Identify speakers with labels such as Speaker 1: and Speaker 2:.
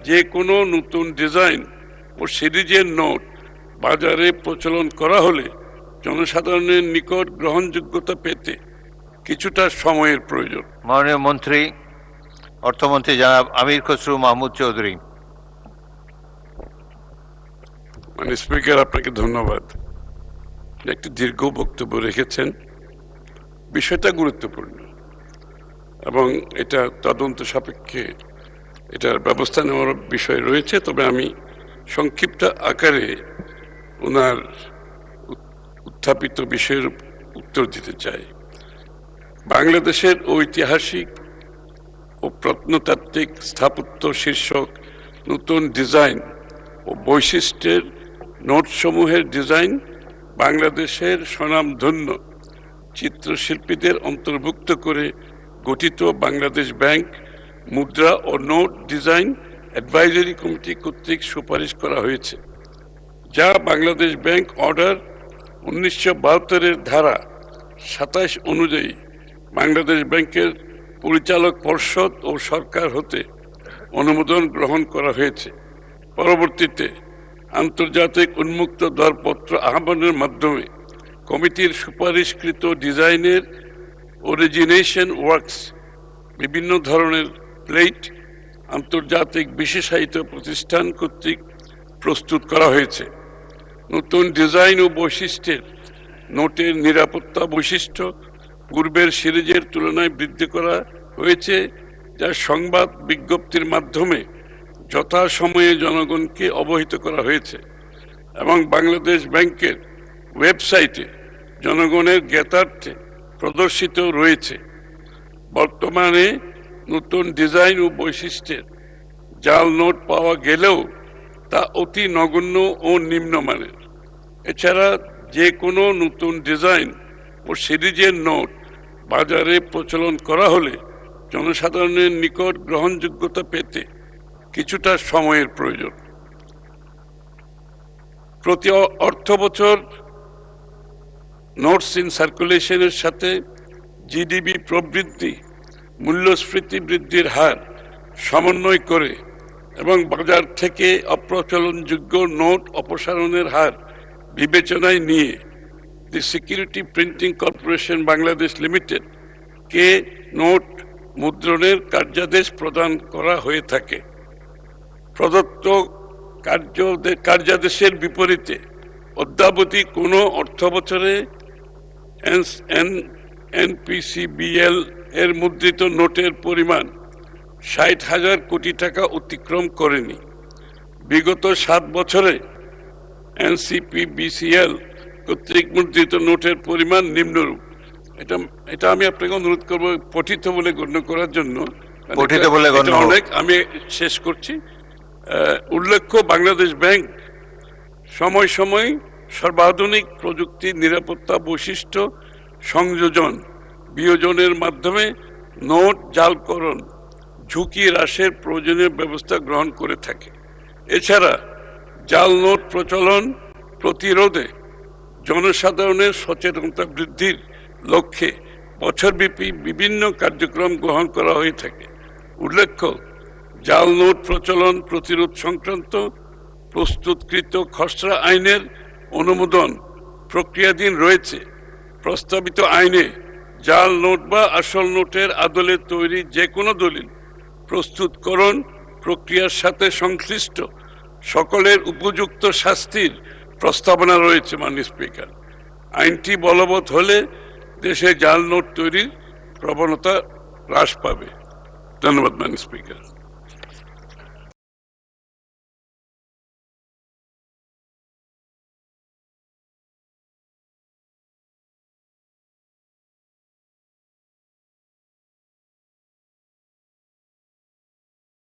Speaker 1: যে কোনো নতুন ডিজাইন ও সিরিজের নোট বাজারে প্রচলন করা হলে জনসাধারণের নিকট গ্রহণযোগ্যতা পেতে কিছুটা সময়ের প্রয়োজন।
Speaker 2: মাননীয় মন্ত্রী, অর্থমন্ত্রী জনাব আমির খসরু মাহমুদ চৌধুরী।
Speaker 1: মাননীয় স্পিকার, আপনাকে ধন্যবাদ। একটি দীর্ঘ বক্তব্য রেখেছেন। বিষয়টা গুরুত্বপূর্ণ এবং এটা তদন্ত সাপেক্ষে এটার ব্যবস্থা নেওয়ার বিষয় রয়েছে। তবে আমি সংক্ষিপ্ত আকারে ওনার উত্থাপিত বিষয়ের উত্তর দিতে চাই। বাংলাদেশের ঐতিহাসিক ও প্রত্নতাত্ত্বিক স্থাপত্য শীর্ষক নতুন ডিজাইন ও বৈশিষ্ট্যের নোটসমূহের ডিজাইন বাংলাদেশের স্বনামধন্য চিত্রশিল্পীদের অন্তর্ভুক্ত করে গঠিত বাংলাদেশ ব্যাংক মুদ্রা ও নোট ডিজাইন অ্যাডভাইজারি কমিটি কর্তৃক সুপারিশ করা হয়েছে, যা বাংলাদেশ ব্যাংক অর্ডার 1972-এর ধারা 27 অনুযায়ী বাংলাদেশ ব্যাংকের পরিচালক পর্ষদ ও সরকার হতে অনুমোদন গ্রহণ করা হয়েছে। পরবর্তীতে আন্তর্জাতিক উন্মুক্ত দরপত্র আহ্বানের মাধ্যমে কমিটির সুপারিশকৃত ডিজাইনের অরিজিনেশন ওয়ার্কস বিভিন্ন ধরনের প্লেট আন্তর্জাতিক বিশেষায়িত প্রতিষ্ঠান কর্তৃক প্রস্তুত করা হয়েছে। নতুন ডিজাইন ও বৈশিষ্ট্যের নোটের নিরাপত্তা বৈশিষ্ট্য পূর্বের সিরিজের তুলনায় বৃদ্ধি করা হয়েছে, যা সংবাদ বিজ্ঞপ্তির মাধ্যমে যথাসময়ে জনগণকে অবহিত করা হয়েছে এবং বাংলাদেশ ব্যাংকের ওয়েবসাইটে জনগণের জ্ঞাতার্থে প্রদর্শিত রয়েছে। বর্তমানে নতুন ডিজাইন ও বৈশিষ্ট্যের জাল নোট পাওয়া গেলেও তা অতি নগণ্য ও নিম্নমানের। এছাড়া যে কোনো নতুন ডিজাইন ও সিরিজের নোট বাজারে প্রচলন করা হলে জনসাধারণের নিকট গ্রহণযোগ্যতা পেতে কিছুটা সময়ের প্রয়োজন। প্রতি অর্থ বছর নোটস ইন সার্কুলেশনের সাথে জিডিপি প্রবৃদ্ধি, মূল্যস্ফীতি বৃদ্ধির হার সমন্বয় করে এবং বাজার থেকে অপ্রচলনযোগ্য নোট অপসারণের হার বিবেচনায় নিয়ে the security printing corporation Bangladesh limited কে নোট মুদ্রণের কার্যাদেশ প্রদান করা হয়ে থাকে। প্রদত্ত কার্যাদেশের বিপরীতে অদ্যাবধি কোনো অর্থ বছরে এনপিসিবিএল এর মুদ্রিত নোটের পরিমাণ 60,000 কোটি টাকা অতিক্রম করেনি। বিগত 7 বছরে এনসিপিবিসিএল কর্তৃক মুদ্রিত নোটের পরিমাণ নিম্নরূপ। এটা আমি আপনাকে অনুরোধ করব পঠিত বলে গণ্য করার জন্য। অনেক আমি শেষ করছি। উল্লেখ্য, বাংলাদেশ ব্যাংক সময় সময় সর্বাধুনিক প্রযুক্তি নিরাপত্তা বৈশিষ্ট্য সংযোজন বিয়োজনের মাধ্যমে নোট জালকরণ ঝুঁকি হ্রাসের প্রয়োজনীয় ব্যবস্থা গ্রহণ করে থাকে। এছাড়া জাল নোট প্রচলন প্রতিরোধে জনসাধারণের সচেতনতা বৃদ্ধির লক্ষ্যে বছরব্যাপী বিভিন্ন কার্যক্রম গ্রহণ করা হয়ে থাকে। উল্লেখ্য, জাল নোট প্রচলন প্রতিরোধ সংক্রান্ত প্রস্তুতকৃত খসড়া আইনের অনুমোদন প্রক্রিয়াধীন রয়েছে। প্রস্তাবিত আইনে জাল নোট বা আসল নোটের আদলে তৈরি যে কোনো দলিল প্রস্তুতকরণ প্রক্রিয়ার সাথে সংশ্লিষ্ট সকলের উপযুক্ত শাস্তির প্রস্তাবনা রয়েছে। মাননীয় স্পিকার, আইনটি বলবৎ হলে দেশে জাল নোট তৈরির প্রবণতা হ্রাস পাবে। ধন্যবাদ মাননীয় স্পিকার।